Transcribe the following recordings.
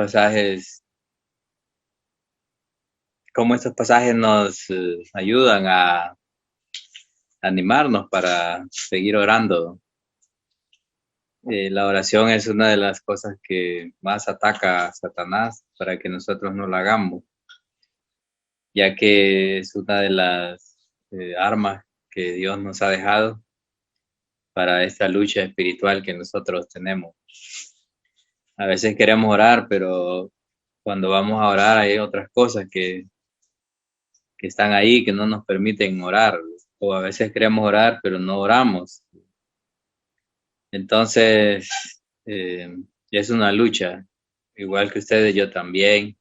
pasajes, cómo estos pasajes nos ayudan a animarnos para seguir orando. La oración es una de las cosas que más ataca a Satanás para que nosotros no la hagamos, ya que es una de las armas que Dios nos ha dejado para esta lucha espiritual que nosotros tenemos. A veces queremos orar, pero cuando vamos a orar hay otras cosas que están ahí que no nos permiten orar. O a veces queremos orar, pero no oramos. Entonces, es una lucha, igual que ustedes, yo también.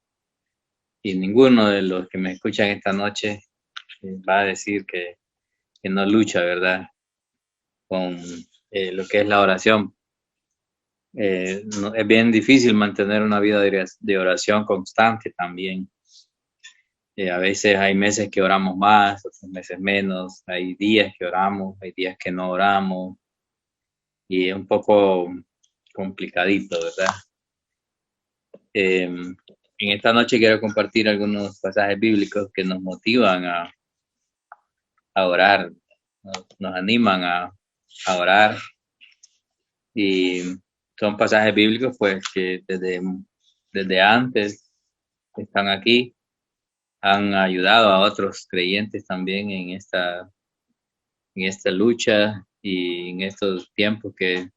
Y ninguno de los que me escuchan esta noche va a decir que no lucha, ¿verdad? Con lo que es la oración. Es bien difícil mantener una vida de oración constante también. A veces hay meses que oramos más, otros meses menos, hay días que oramos, hay días que no oramos, y es un poco complicadito, ¿verdad? En esta noche quiero compartir algunos pasajes bíblicos que nos motivan a orar, nos animan a orar, y son pasajes bíblicos pues que desde antes están aquí, han ayudado a otros creyentes también en esta lucha y en estos tiempos que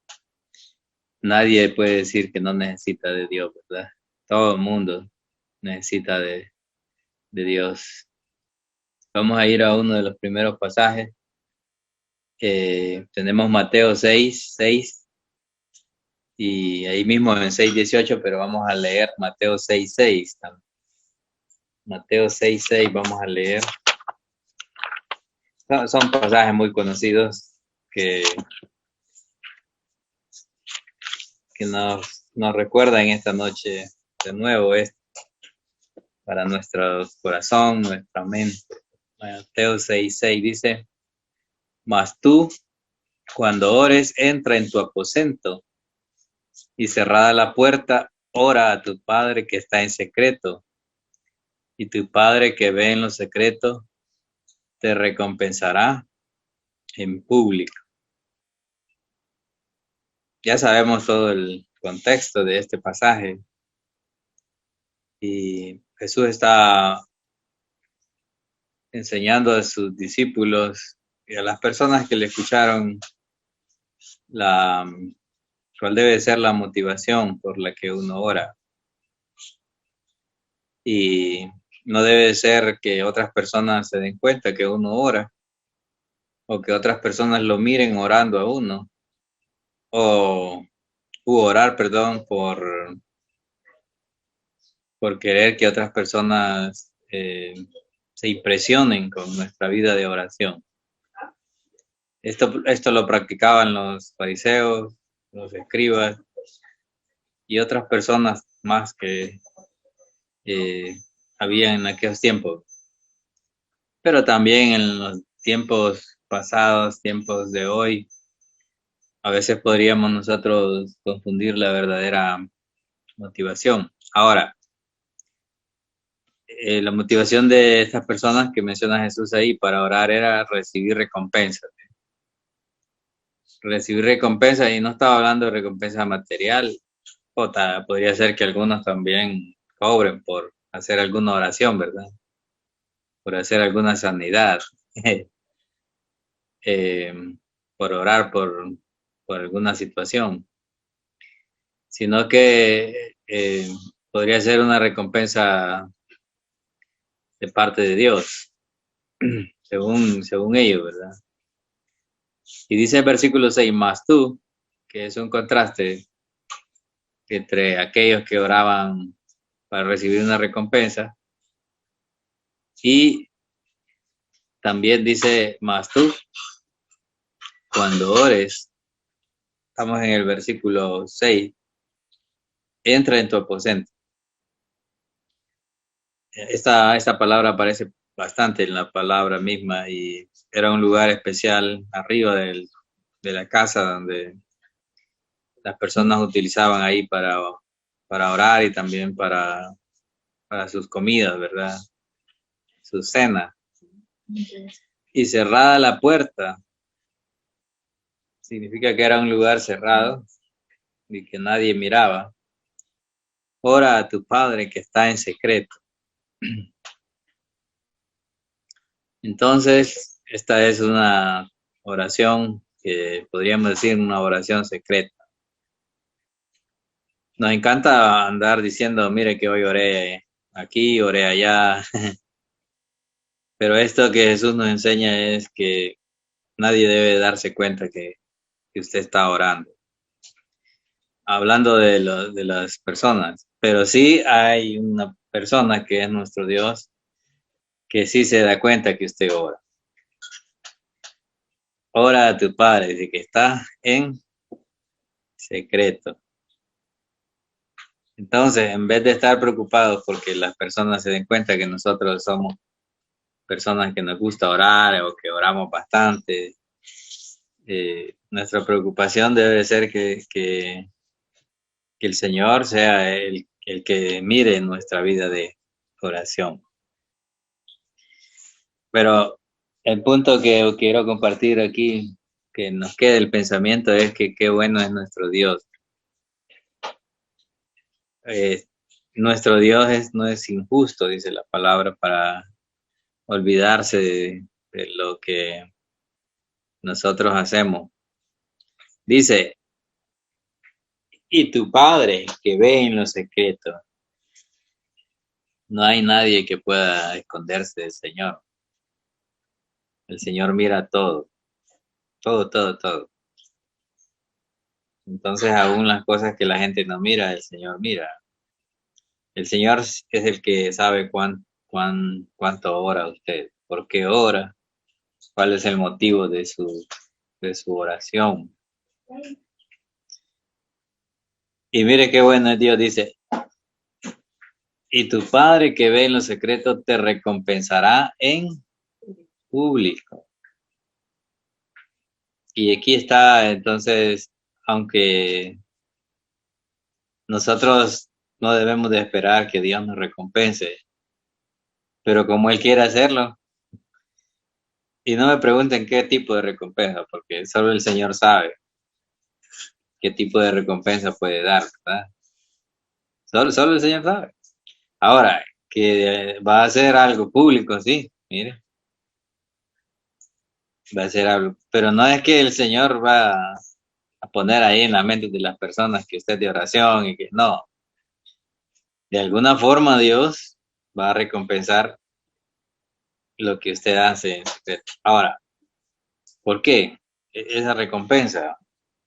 nadie puede decir que no necesita de Dios, ¿verdad? Todo el mundo necesita de Dios. Vamos a ir a uno de los primeros pasajes. Tenemos Mateo 6:6 y ahí mismo en 6:18, pero vamos a leer Mateo 6:6 también. Mateo 6:6 vamos a leer. Son pasajes muy conocidos que nos recuerdan esta noche de nuevo esto para nuestro corazón, nuestra mente. Mateo 6:6 dice: Mas tú, cuando ores, entra en tu aposento y cerrada la puerta, ora a tu Padre que está en secreto, y tu Padre que ve en lo secreto te recompensará en público. Ya sabemos todo el contexto de este pasaje, y Jesús está enseñando a sus discípulos y a las personas que le escucharon cuál debe ser la motivación por la que uno ora. Y no debe ser que otras personas se den cuenta que uno ora, o que otras personas lo miren orando a uno, o orar, perdón, por querer que otras personas se impresionen con nuestra vida de oración. Esto lo practicaban los fariseos, los escribas y otras personas más que había en aquellos tiempos. Pero también en los tiempos pasados, tiempos de hoy, a veces podríamos nosotros confundir la verdadera motivación. Ahora, la motivación de estas personas que menciona Jesús ahí para orar era recibir recompensas. Recibir recompensas, y no estaba hablando de recompensa material, podría ser que algunos también cobren por hacer alguna oración, ¿verdad? Por hacer alguna sanidad, eh, por orar por alguna situación, sino que podría ser una recompensa de parte de Dios, según ellos, ¿verdad? Y dice el versículo 6, más tú, que es un contraste entre aquellos que oraban para recibir una recompensa, y también dice, más tú, cuando ores, estamos en el versículo 6, entra en tu aposento. Esta palabra aparece bastante en la palabra misma, y era un lugar especial arriba de la casa donde las personas utilizaban ahí para orar y también para sus comidas, ¿verdad? Su cena. Y cerrada la puerta, significa que era un lugar cerrado y que nadie miraba. Ora a tu Padre que está en secreto. Entonces, esta es una oración que podríamos decir una oración secreta. Nos encanta andar diciendo, mire que hoy oré aquí, oré allá, pero esto que Jesús nos enseña es que nadie debe darse cuenta que usted está orando. Hablando de las personas, pero sí hay una persona que es nuestro Dios que sí se da cuenta que usted ora. Ora a tu Padre, dice que está en secreto. Entonces, en vez de estar preocupados porque las personas se den cuenta que nosotros somos personas que nos gusta orar o que oramos bastante, nuestra preocupación debe ser que el Señor sea el que mire nuestra vida de oración. Pero el punto que quiero compartir aquí, que nos quede el pensamiento, es que qué bueno es nuestro Dios. Nuestro Dios no es injusto, dice la palabra, para olvidarse de lo que nosotros hacemos. Dice, y tu Padre que ve en lo secreto. No hay nadie que pueda esconderse del Señor. El Señor mira todo, todo, todo, todo. Entonces, aún las cosas que la gente no mira, el Señor mira. El Señor es el que sabe cuánto ora usted, por qué ora, cuál es el motivo de su oración. Y mire qué bueno es Dios, dice, y tu Padre que ve en lo secreto te recompensará en público. Y aquí está, entonces, aunque nosotros no debemos de esperar que Dios nos recompense, pero como Él quiere hacerlo, y no me pregunten qué tipo de recompensa, porque solo el Señor sabe qué tipo de recompensa puede dar, ¿verdad? Solo el Señor sabe. Ahora, que va a hacer algo público, sí, mire, va a hacer algo, pero no es que el Señor va a poner ahí en la mente de las personas que usted de oración y que no, de alguna forma Dios va a recompensar lo que usted hace en secreto. Ahora, ¿por qué esa recompensa?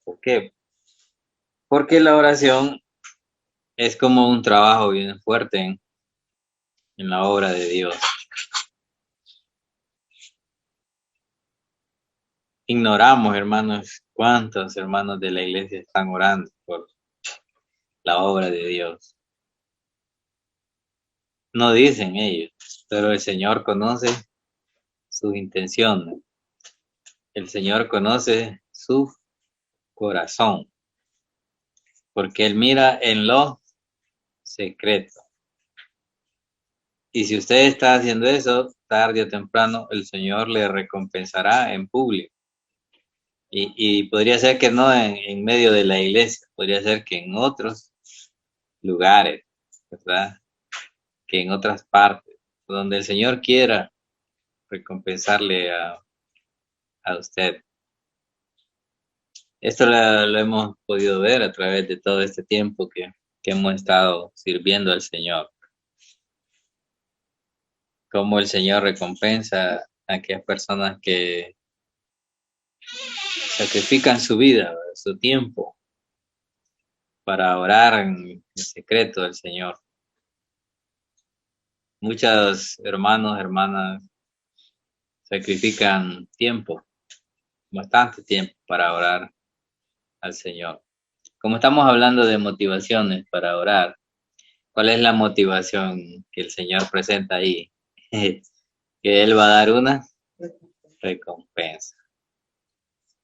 ¿Por qué? Porque la oración es como un trabajo bien fuerte en la obra de Dios. Ignoramos, hermanos, cuántos hermanos de la iglesia están orando por la obra de Dios. No dicen ellos, pero el Señor conoce sus intenciones. El Señor conoce su corazón, porque Él mira en lo secreto. Y si usted está haciendo eso, tarde o temprano, el Señor le recompensará en público. Y podría ser que no en medio de la iglesia, podría ser que en otros lugares, ¿verdad? Que en otras partes, donde el Señor quiera recompensarle a usted. Esto lo hemos podido ver a través de todo este tiempo que hemos estado sirviendo al Señor. Cómo el Señor recompensa a aquellas personas que sacrifican su vida, su tiempo, para orar en secreto al Señor. Muchos hermanos, hermanas, sacrifican tiempo, bastante tiempo para orar al Señor. Como estamos hablando de motivaciones para orar, ¿cuál es la motivación que el Señor presenta ahí? Que Él va a dar una recompensa.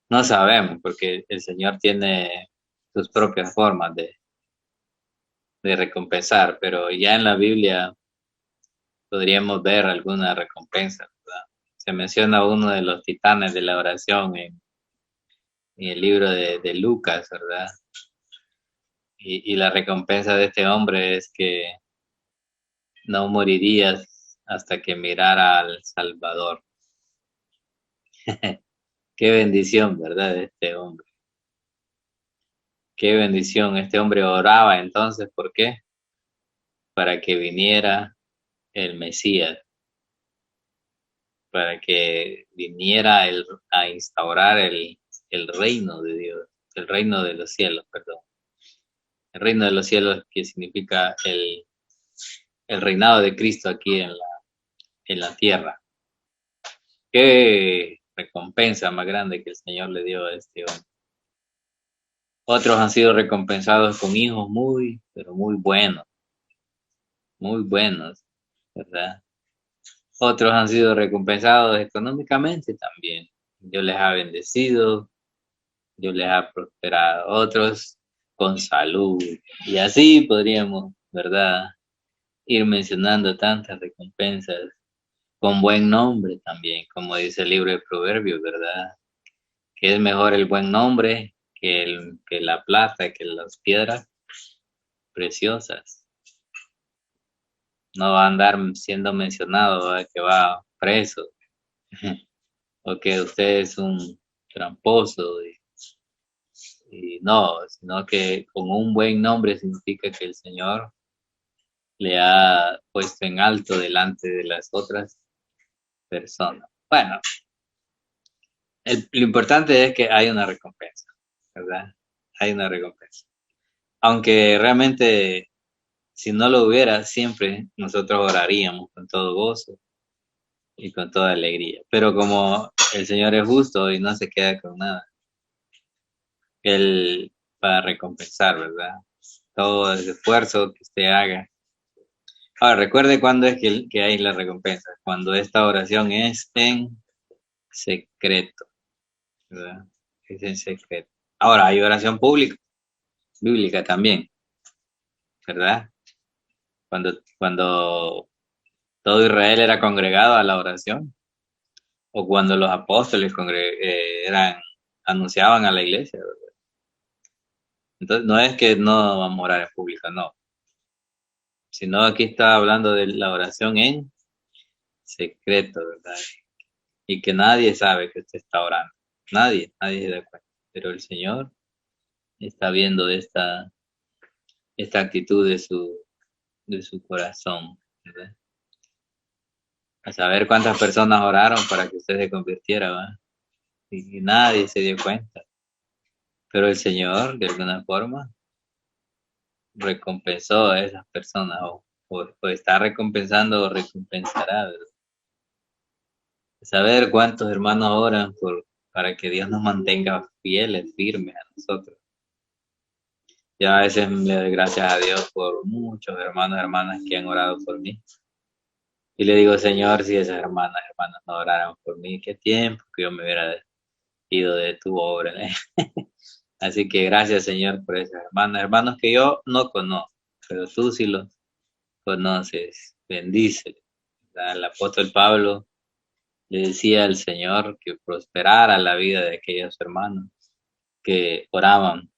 No sabemos, porque el Señor tiene sus propias formas de recompensar, pero ya en la Biblia podríamos ver alguna recompensa, ¿verdad? Se menciona uno de los titanes de la oración en el libro de Lucas, ¿verdad? Y la recompensa de este hombre es que no morirías hasta que mirara al Salvador. Qué bendición, ¿verdad? De este hombre. Qué bendición. Este hombre oraba entonces, ¿por qué? Para que viniera el Mesías, para que viniera a instaurar el reino de Dios, el reino de los cielos, perdón. El reino de los cielos que significa el reinado de Cristo aquí en la tierra. Qué recompensa más grande que el Señor le dio a este hombre. Otros han sido recompensados con hijos muy, pero muy buenos, ¿verdad? Otros han sido recompensados económicamente también. Dios les ha bendecido, Dios les ha prosperado. Otros con salud. Y así podríamos, ¿verdad? Ir mencionando tantas recompensas con buen nombre también, como dice el libro de Proverbios, ¿verdad? Que es mejor el buen nombre que la plata, que las piedras preciosas. No va a andar siendo mencionado, ¿verdad? Que va preso o que usted es un tramposo y no, sino que con un buen nombre significa que el Señor le ha puesto en alto delante de las otras personas. Bueno, lo importante es que hay una recompensa, ¿verdad? Hay una recompensa. Aunque realmente si no lo hubiera, siempre nosotros oraríamos con todo gozo y con toda alegría. Pero como el Señor es justo y no se queda con nada, Él va a recompensar, ¿verdad? Todo el esfuerzo que usted haga. Ahora, recuerde cuándo es que hay la recompensa. Cuando esta oración es en secreto, ¿verdad? Es en secreto. Ahora, hay oración pública, bíblica también, ¿verdad? Cuando todo Israel era congregado a la oración, o cuando los apóstoles anunciaban a la iglesia, ¿verdad? Entonces, no es que no vamos a orar en público, no, sino aquí está hablando de la oración en secreto, ¿verdad? Y que nadie sabe que usted está orando, nadie se da cuenta, pero el Señor está viendo esta actitud de su corazón, ¿verdad? A saber cuántas personas oraron para que usted se convirtiera, ¿verdad? Y nadie se dio cuenta, pero el Señor, de alguna forma, recompensó a esas personas o está recompensando o recompensará, ¿verdad? Saber cuántos hermanos oran para que Dios nos mantenga fieles, firmes a nosotros. Yo a veces le doy gracias a Dios por muchos hermanos y hermanas que han orado por mí. Y le digo, Señor, si esas hermanas no oraran por mí, qué tiempo que yo me hubiera ido de tu obra, ¿eh? Así que gracias, Señor, por esas hermanos que yo no conozco, pero tú sí los conoces. Bendíceles. El apóstol Pablo le decía al Señor que prosperara la vida de aquellos hermanos que oraban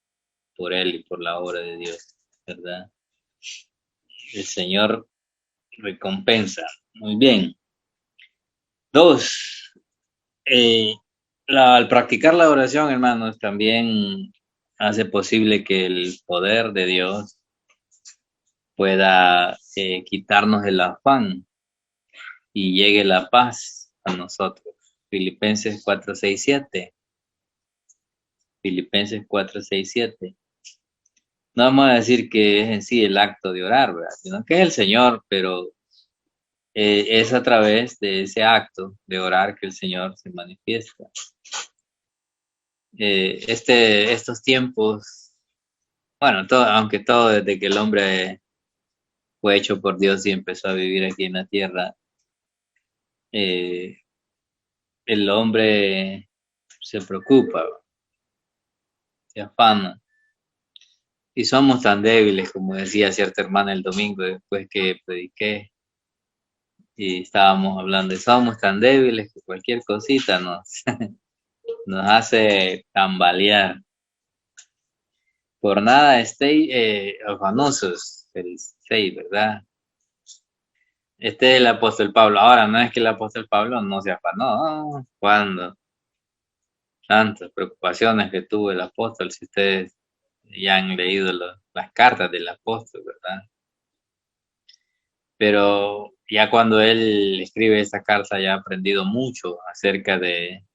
por él y por la obra de Dios, ¿verdad? El Señor recompensa. Muy bien. Dos, al practicar la oración, hermanos, también hace posible que el poder de Dios pueda quitarnos el afán y llegue la paz a nosotros. Filipenses 4:6-7. Filipenses 4:6-7. No vamos a decir que es en sí el acto de orar, ¿verdad? Sino que es el Señor, pero es a través de ese acto de orar que el Señor se manifiesta. Estos tiempos, bueno, aunque todo desde que el hombre fue hecho por Dios y empezó a vivir aquí en la tierra, eh, el hombre se preocupa, se afana Y somos tan débiles, como decía cierta hermana el domingo después que prediqué y estábamos hablando de somos tan débiles que cualquier cosita nos hace tambalear. Por nada estéis afanosos, el 6, ¿verdad? Este es el apóstol Pablo. Ahora, no es que el apóstol Pablo no se afanó. No, cuando tantas preocupaciones que tuvo el apóstol, si ustedes ya han leído las cartas del apóstol, ¿verdad? Pero ya cuando él escribe esa carta ya ha aprendido mucho acerca de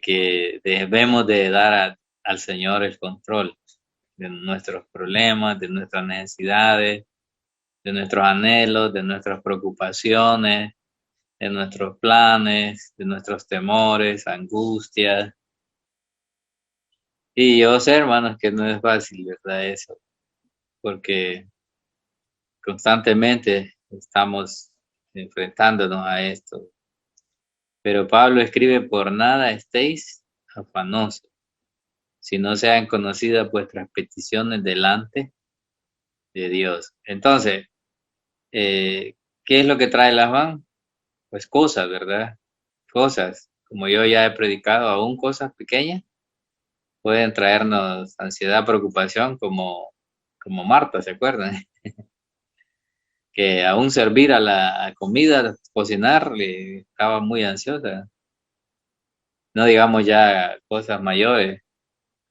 que debemos de dar al Señor el control de nuestros problemas, de nuestras necesidades, de nuestros anhelos, de nuestras preocupaciones, de nuestros planes, de nuestros temores, angustias. Y yo sé, hermanos, que no es fácil, ¿verdad? Eso, porque constantemente estamos enfrentándonos a esto. Pero Pablo escribe, por nada estéis afanosos, si no sean conocidas vuestras peticiones delante de Dios. Entonces, ¿qué es lo que trae el afán? Pues cosas, ¿verdad? Cosas, como yo ya he predicado, aún cosas pequeñas pueden traernos ansiedad, preocupación, como Marta, ¿se acuerdan? Que aún servir a la comida, cocinar, le estaba muy ansiosa. No digamos ya cosas mayores,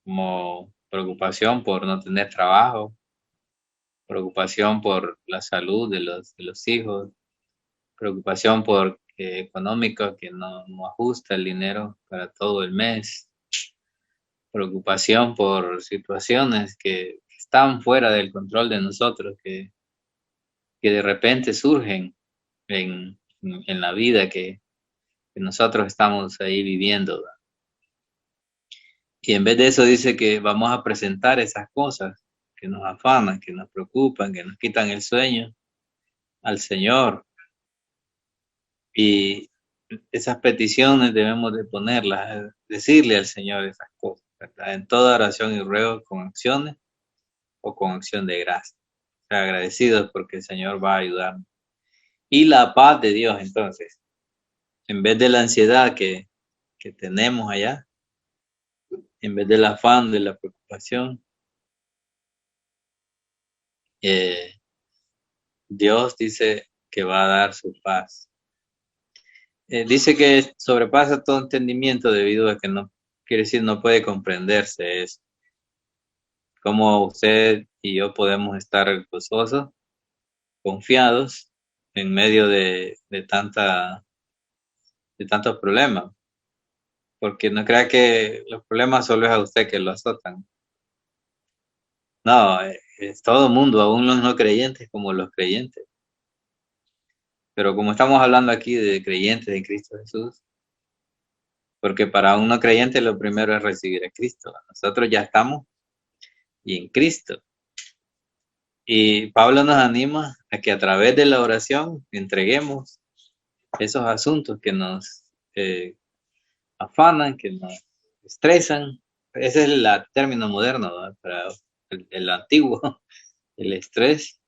como preocupación por no tener trabajo, preocupación por la salud de los hijos, preocupación por económica que no ajusta el dinero para todo el mes, preocupación por situaciones que están fuera del control de nosotros, que de repente surgen en la vida que nosotros estamos ahí viviendo. Y en vez de eso dice que vamos a presentar esas cosas que nos afanan, que nos preocupan, que nos quitan el sueño al Señor. Y esas peticiones debemos de ponerlas, decirle al Señor esas cosas, ¿verdad? En toda oración y ruego con acciones o con acción de gracia. O sea, agradecidos porque el Señor va a ayudarnos. Y la paz de Dios, entonces, en vez de la ansiedad que tenemos allá, en vez del afán, de la preocupación, eh, Dios dice que va a dar su paz. Dice que sobrepasa todo entendimiento debido a que no, quiere decir, no puede comprenderse eso. Cómo usted y yo podemos estar gozosos, confiados en medio de tantos problemas. Porque no crea que los problemas solo es a usted que lo azotan. No, es todo el mundo, aún los no creyentes como los creyentes. Pero como estamos hablando aquí de creyentes de Cristo Jesús, porque para un no creyente lo primero es recibir a Cristo. Nosotros ya estamos y en Cristo. Y Pablo nos anima a que a través de la oración entreguemos esos asuntos que nos afanan, que nos estresan. Ese es el término moderno, ¿verdad? Para el antiguo, el estrés.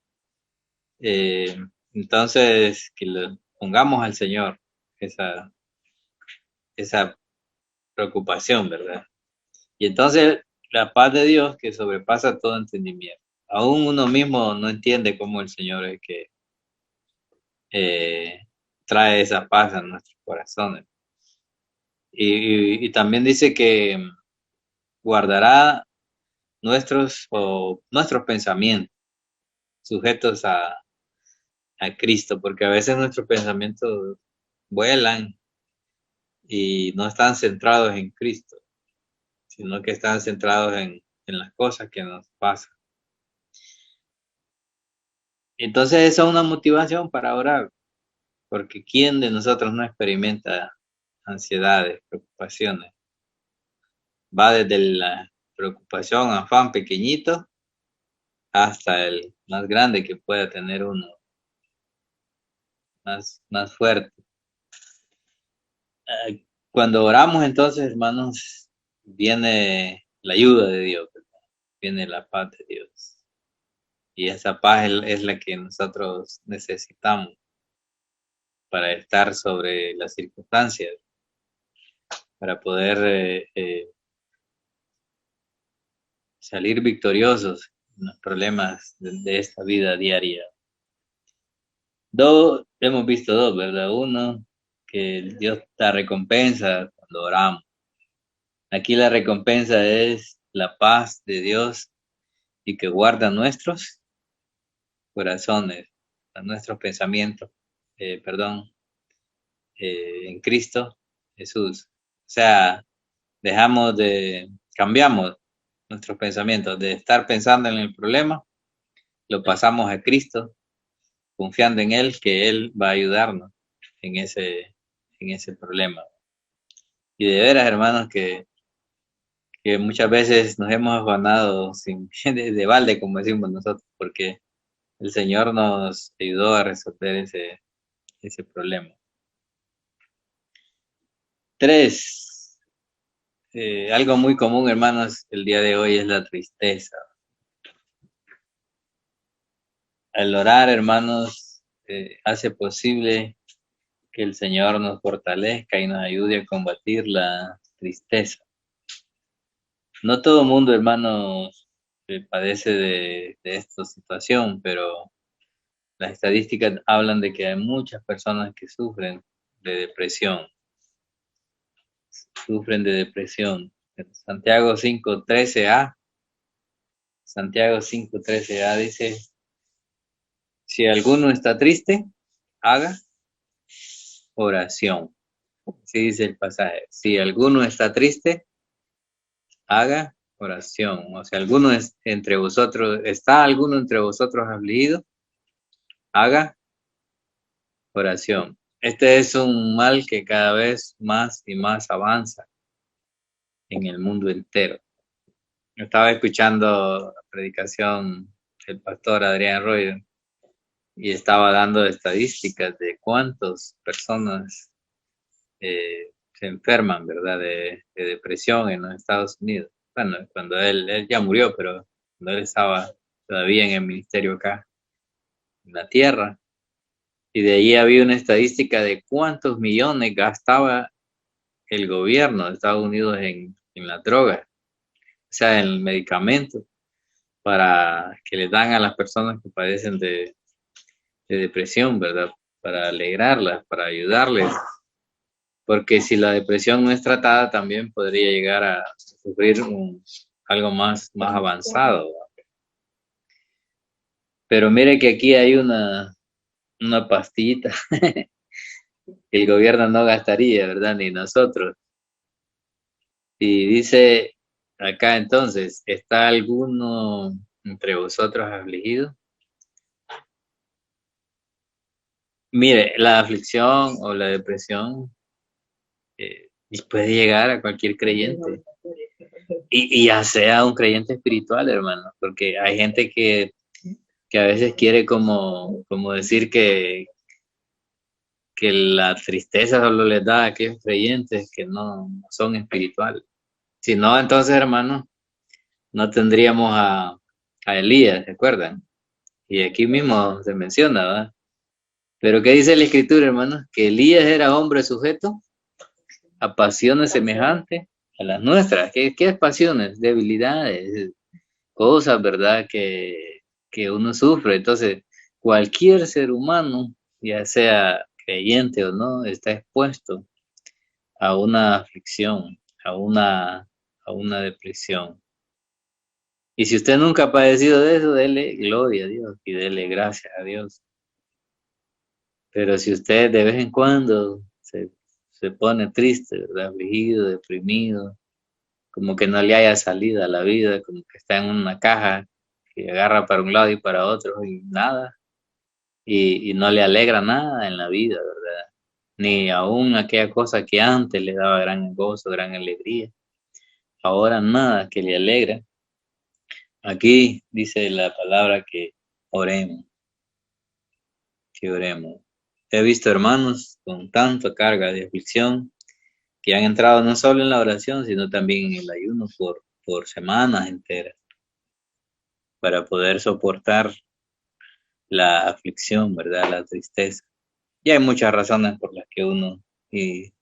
Eh, entonces, que le pongamos al Señor esa preocupación, ¿verdad? Y entonces la paz de Dios que sobrepasa todo entendimiento. Aún uno mismo no entiende cómo el Señor es que eh, trae esa paz a nuestros corazones. Y también dice que guardará nuestros pensamientos sujetos a Cristo, porque a veces nuestros pensamientos vuelan y no están centrados en Cristo, sino que están centrados en las cosas que nos pasan. Entonces esa es una motivación para orar, porque ¿quién de nosotros no experimenta ansiedades, preocupaciones? Va desde la preocupación, afán pequeñito, hasta el más grande que pueda tener uno, más fuerte. Cuando oramos entonces, hermanos, viene la ayuda de Dios, ¿verdad? viene la paz de Dios. Y esa paz es la que nosotros necesitamos para estar sobre las circunstancias, para poder salir victoriosos en los problemas de esta vida diaria. Hemos visto dos, ¿verdad? Uno, que Dios da recompensa cuando oramos. Aquí la recompensa es la paz de Dios y que guarda nuestros corazones, nuestros pensamientos, en Cristo Jesús. O sea, cambiamos nuestros pensamientos, de estar pensando en el problema, lo pasamos a Cristo, confiando en Él, que Él va a ayudarnos en ese problema. Y de veras, hermanos, que muchas veces nos hemos afanado de balde, como decimos nosotros, porque el Señor nos ayudó a resolver ese problema. 3. Algo muy común, hermanos, el día de hoy es la tristeza. Al orar, hermanos, hace posible que el Señor nos fortalezca y nos ayude a combatir la tristeza. No todo el mundo, hermanos, padece de esta situación, pero las estadísticas hablan de que hay muchas personas que sufren de depresión. Santiago 5:13a dice: si alguno está triste, haga oración. Así dice el pasaje. Si alguno está triste, haga oración. O sea, ¿está alguno entre vosotros afligido? Haga oración. Este es un mal que cada vez más y más avanza en el mundo entero. Estaba escuchando la predicación del pastor Adrián Arroyo y estaba dando estadísticas de cuántas personas se enferman, ¿verdad?, de depresión en los Estados Unidos. Bueno, cuando él ya murió, pero cuando él estaba todavía en el ministerio acá, en la tierra. Y de allí había una estadística de cuántos millones gastaba el gobierno de Estados Unidos en la droga, o sea, en el medicamento, para que les dan a las personas que padecen de depresión, ¿verdad? Para alegrarlas, para ayudarles. Porque si la depresión no es tratada, también podría llegar a sufrir algo más avanzado. Pero mire que aquí hay una pastillita que el gobierno no gastaría, ¿verdad? Ni nosotros. Y dice acá entonces: ¿está alguno entre vosotros afligido? Mire, la aflicción o la depresión puede llegar a cualquier creyente. Y ya sea un creyente espiritual, hermano, porque hay gente que a veces quiere como decir que la tristeza solo les da a aquellos creyentes que no son espirituales. Si no, entonces, hermano, no tendríamos a Elías, ¿se acuerdan? Y aquí mismo se menciona, ¿verdad? Pero ¿qué dice la Escritura, hermano? Que Elías era hombre sujeto a pasiones semejantes a las nuestras. ¿Qué es pasiones? Debilidades, cosas, ¿verdad?, que uno sufre. Entonces, cualquier ser humano, ya sea creyente o no, está expuesto a una aflicción, a una depresión. Y si usted nunca ha padecido de eso, dele gloria a Dios y dele gracias a Dios. Pero si usted de vez en cuando se pone triste, ¿verdad?, afligido, deprimido, como que no le haya salida a la vida, como que está en una caja que agarra para un lado y para otro y nada, y no le alegra nada en la vida, ¿verdad? Ni aún aquella cosa que antes le daba gran gozo, gran alegría. Ahora nada que le alegra. Aquí dice la palabra que oremos, He visto hermanos con tanta carga de aflicción que han entrado no solo en la oración, sino también en el ayuno por semanas enteras. para poder soportar la aflicción, ¿verdad? La tristeza. Y hay muchas razones por las que uno se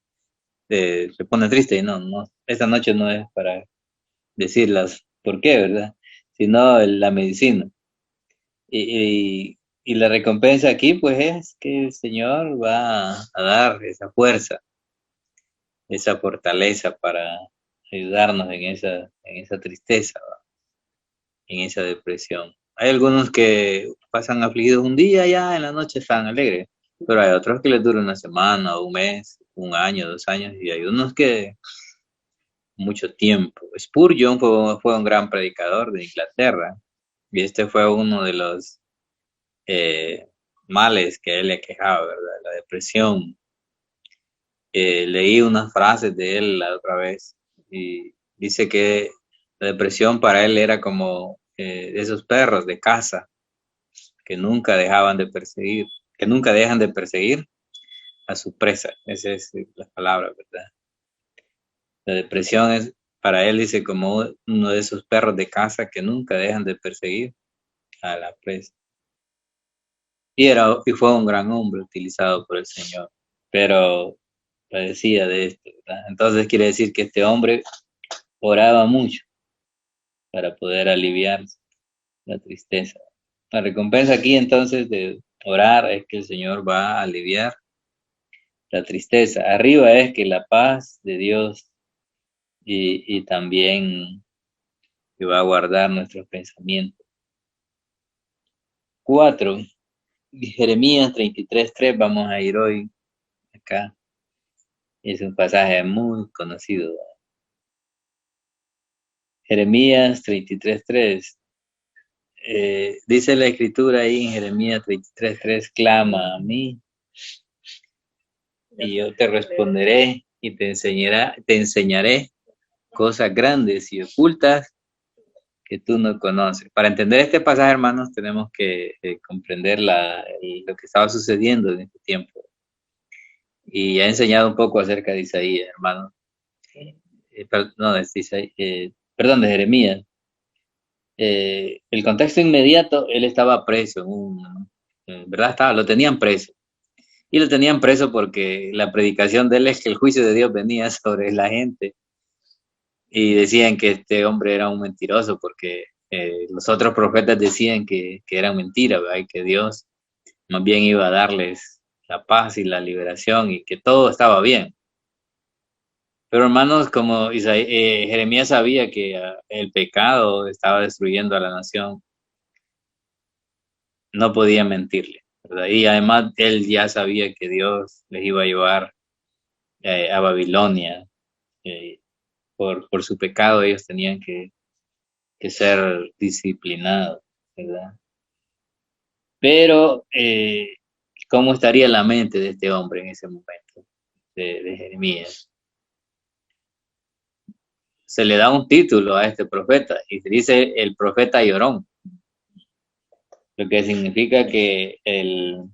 pone triste y no, esta noche no es para decirlas por qué, ¿verdad? Sino la medicina. Y la recompensa aquí, pues, es que el Señor va a dar esa fuerza, esa fortaleza para ayudarnos en esa tristeza, ¿va? En esa depresión. Hay algunos que pasan afligidos un día, ya en la noche están alegres, pero hay otros que les dura una semana, un mes, un año, 2 años, y hay unos que mucho tiempo. Spurgeon fue un gran predicador de Inglaterra, y este fue uno de los eh, males que a él le quejaba, ¿verdad? La depresión. Leí unas frases de él la otra vez y dice que la depresión para él era como esos perros de casa que nunca dejaban de perseguir, que nunca dejan de perseguir a su presa. Esa es la palabra, ¿verdad? La depresión es para él, dice, como uno de esos perros de casa que nunca dejan de perseguir a la presa. Y fue un gran hombre utilizado por el Señor, pero padecía de esto, ¿verdad? Entonces quiere decir que este hombre oraba mucho para poder aliviar la tristeza. La recompensa aquí entonces de orar es que el Señor va a aliviar la tristeza. Arriba es que la paz de Dios y también que va a guardar nuestros pensamientos. 4. Jeremías 33:3, vamos a ir hoy acá. Es un pasaje muy conocido. Jeremías 33:3. Dice la escritura ahí en Jeremías 33:3, clama a mí y yo te responderé y te enseñaré cosas grandes y ocultas que tú no conoces. Para entender este pasaje, hermanos, tenemos que comprender lo que estaba sucediendo en este tiempo. Y he enseñado un poco acerca de Isaías, hermanos. No, perdón, de Jeremías. El contexto inmediato, él estaba preso, ¿verdad? Lo tenían preso. Y lo tenían preso porque la predicación de él es que el juicio de Dios venía sobre la gente. Y decían que este hombre era un mentiroso porque los otros profetas decían que era mentira, ¿verdad? Y que Dios más bien iba a darles la paz y la liberación y que todo estaba bien. Pero hermanos, como Jeremías sabía que el pecado estaba destruyendo a la nación, no podía mentirle, ¿verdad? Y además él ya sabía que Dios les iba a llevar a Babilonia. eh, por su pecado ellos tenían que ser disciplinados, ¿verdad? Pero, ¿cómo estaría la mente de este hombre en ese momento, de Jeremías? Se le da un título a este profeta y se dice el profeta llorón, lo que significa que el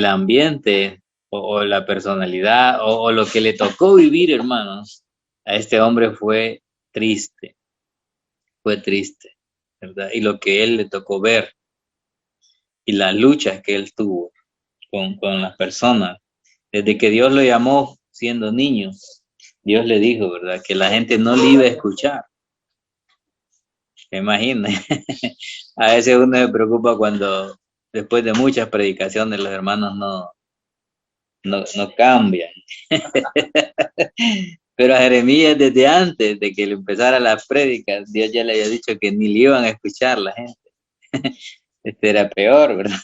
ambiente o la personalidad o lo que le tocó vivir, hermanos, a este hombre fue triste, ¿verdad? Y lo que él le tocó ver y las luchas que él tuvo con las personas, desde que Dios lo llamó siendo niño, Dios le dijo, ¿verdad? Que la gente no le iba a escuchar. Me imagino. A veces uno se preocupa cuando después de muchas predicaciones los hermanos no cambian. Pero a Jeremías desde antes de que le empezara las prédicas, Dios ya le había dicho que ni le iban a escuchar la gente. Este era peor, ¿verdad?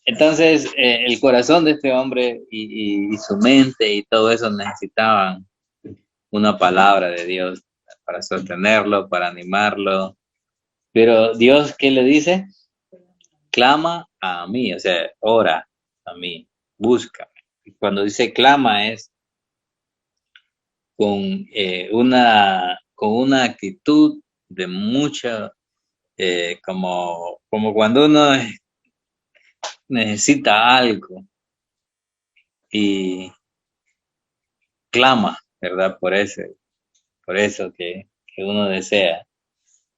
Entonces, el corazón de este hombre y su mente y todo eso necesitaban una palabra de Dios para sostenerlo, para animarlo. Pero Dios, ¿qué le dice? Clama a mí, o sea, ora a mí, búscame. Y cuando dice clama es con una actitud de mucha, como cuando uno necesita algo y clama, ¿verdad? Por eso que uno desea.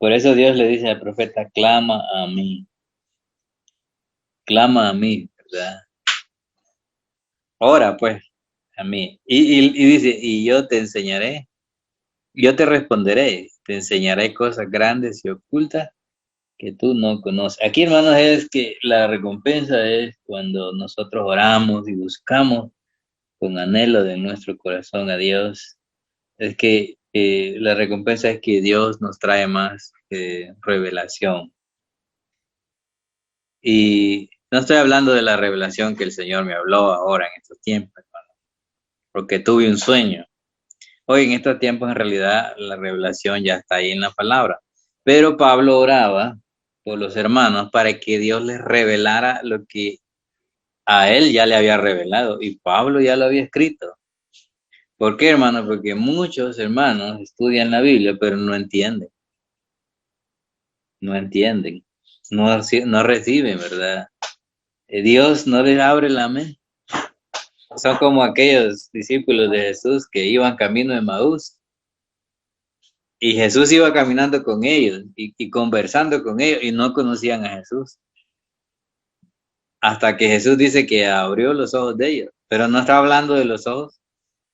Por eso Dios le dice al profeta, clama a mí, ¿verdad? Ora pues a mí. Y dice, y yo te enseñaré, yo te responderé, te enseñaré cosas grandes y ocultas que tú no conoces. Aquí, hermanos, es que la recompensa es cuando nosotros oramos y buscamos con anhelo de nuestro corazón a Dios. Es que la recompensa es que Dios nos trae más revelación. Y no estoy hablando de la revelación que el Señor me habló ahora en estos tiempos, hermano, porque tuve un sueño. Hoy en estos tiempos en realidad la revelación ya está ahí en la palabra. Pero Pablo oraba por los hermanos para que Dios les revelara lo que a él ya le había revelado y Pablo ya lo había escrito. ¿Por qué, hermano? Porque muchos hermanos estudian la Biblia pero no entienden, no reciben, ¿verdad? Dios no les abre la mente. Son como aquellos discípulos de Jesús que iban camino de Maús y Jesús iba caminando con ellos y conversando con ellos y no conocían a Jesús. Hasta que Jesús dice que abrió los ojos de ellos, pero no está hablando de los ojos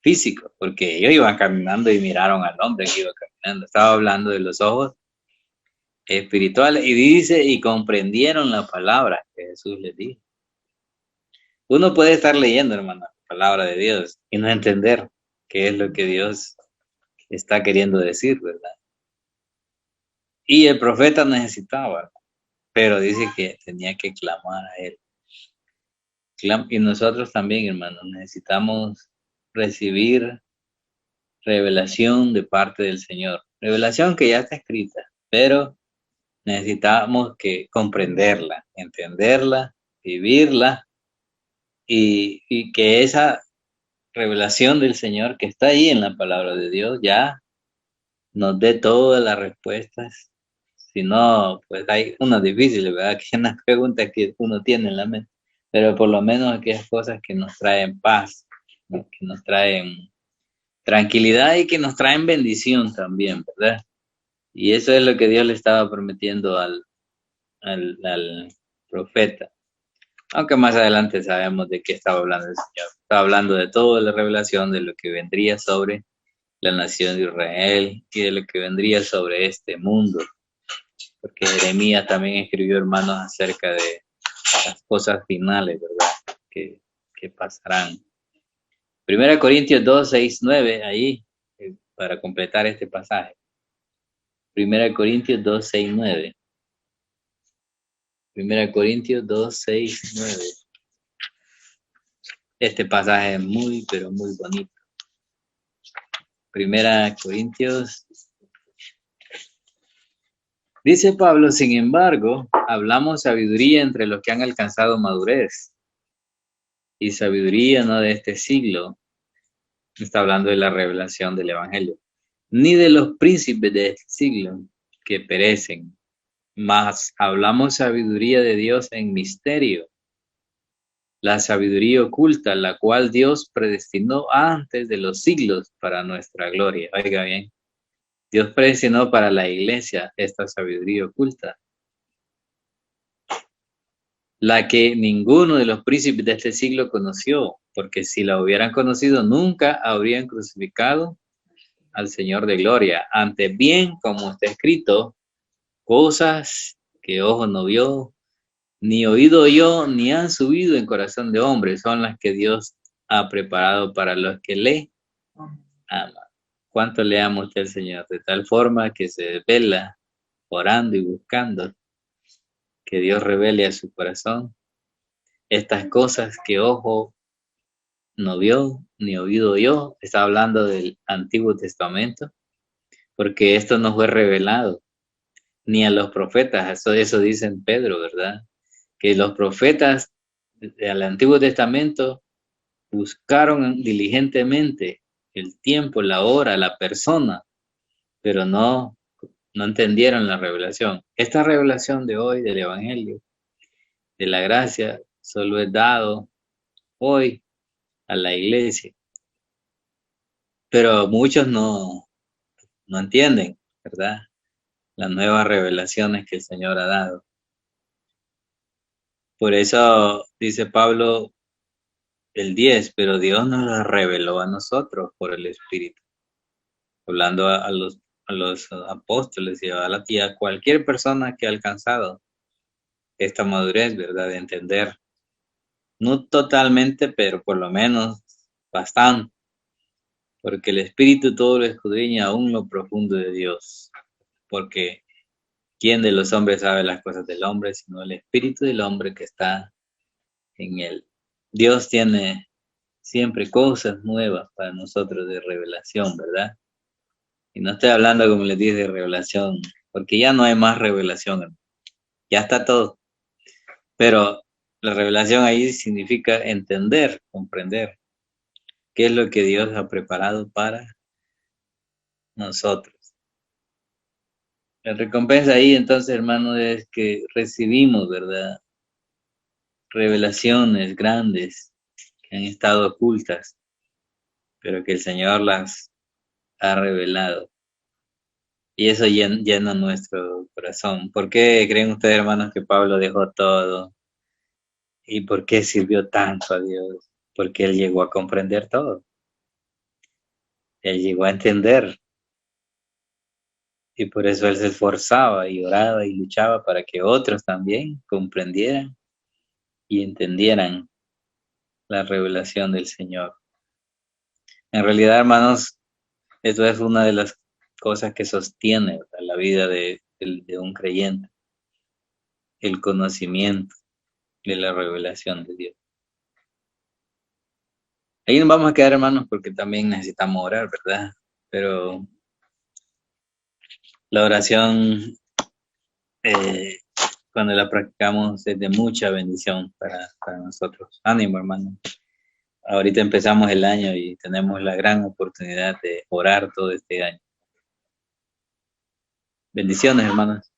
físicos, porque ellos iban caminando y miraron al hombre que iba caminando. Estaba hablando de los ojos espirituales y dice, y comprendieron la palabra que Jesús les dijo. Uno puede estar leyendo, hermano, la palabra de Dios y no entender qué es lo que Dios está queriendo decir, ¿verdad? Y el profeta necesitaba, pero dice que tenía que clamar a él. Y nosotros también, hermanos, necesitamos recibir revelación de parte del Señor. Revelación que ya está escrita, pero necesitamos que comprenderla, entenderla, vivirla y que esa revelación del Señor que está ahí en la palabra de Dios ya nos dé todas las respuestas. Si no, pues hay unas difíciles, ¿verdad? Que son las preguntas que uno tiene en la mente, pero por lo menos aquellas cosas que nos traen paz, ¿no? Que nos traen tranquilidad y que nos traen bendición también, ¿verdad? Y eso es lo que Dios le estaba prometiendo al profeta. Aunque más adelante sabemos de qué estaba hablando el Señor. Estaba hablando de toda la revelación de lo que vendría sobre la nación de Israel y de lo que vendría sobre este mundo. Porque Jeremías también escribió, hermanos, acerca de las cosas finales, ¿verdad? Que pasarán. 1 Corintios 2, 6, 9, ahí, para completar este pasaje. 1 Corintios 2, 6, 9. 1 Corintios 2, 6, 9. Este pasaje es muy, pero muy bonito. 1 Corintios. Dice Pablo, sin embargo, hablamos sabiduría entre los que han alcanzado madurez. Y sabiduría no de este siglo. Está hablando de la revelación del Evangelio. Ni de los príncipes de este siglo que perecen. Mas hablamos sabiduría de Dios en misterio. La sabiduría oculta, la cual Dios predestinó antes de los siglos para nuestra gloria. Oiga bien, Dios predestinó para la iglesia esta sabiduría oculta, la que ninguno de los príncipes de este siglo conoció, porque si la hubieran conocido nunca habrían crucificado al Señor de gloria. Antes bien, como está escrito, cosas que ojo no vio, ni oído yo, ni han subido en corazón de hombre, son las que Dios ha preparado para los que le aman. ¿Cuánto le ama usted al Señor? De tal forma que se desvela orando y buscando que Dios revele a su corazón estas cosas que ojo no vio, ni oído yo. Está hablando del Antiguo Testamento, porque esto no fue revelado ni a los profetas. Eso dice en Pedro, ¿verdad? Que los profetas del Antiguo Testamento buscaron diligentemente el tiempo, la hora, la persona, pero no entendieron la revelación. Esta revelación de hoy del Evangelio, de la gracia, solo es dado hoy a la iglesia, pero muchos no entienden, ¿verdad? las nuevas revelaciones que el Señor ha dado. Por eso dice Pablo el 10, pero Dios nos las reveló a nosotros por el Espíritu, hablando a los apóstoles y a cualquier persona que ha alcanzado esta madurez, ¿verdad? De entender, no totalmente, pero por lo menos bastante, porque el Espíritu todo lo escudriña aún lo profundo de Dios, porque ¿quién de los hombres sabe las cosas del hombre, sino el Espíritu del hombre que está en él? Dios tiene siempre cosas nuevas para nosotros de revelación, ¿verdad? Y no estoy hablando, como les dije, de revelación, porque ya no hay más revelación, hermano. Ya está todo. Pero la revelación ahí significa entender, comprender qué es lo que Dios ha preparado para nosotros. La recompensa ahí, entonces, hermano, es que recibimos, ¿verdad? Revelaciones grandes que han estado ocultas, pero que el Señor las ha revelado. Y eso llena nuestro corazón. ¿Por qué creen ustedes, hermanos, que Pablo dejó todo? ¿Y por qué sirvió tanto a Dios? Porque él llegó a comprender todo. Él llegó a entender. Y por eso él se esforzaba y oraba y luchaba para que otros también comprendieran y entendieran la revelación del Señor. En realidad, hermanos, esto es una de las cosas que sostiene, ¿verdad?, la vida de un creyente, el conocimiento de la revelación de Dios. Ahí nos vamos a quedar, hermanos, porque también necesitamos orar, ¿verdad? Pero la oración, eh, cuando la practicamos, es de mucha bendición para nosotros. Ánimo, hermano. Ahorita empezamos el año y tenemos la gran oportunidad de orar todo este año. Bendiciones, hermanos.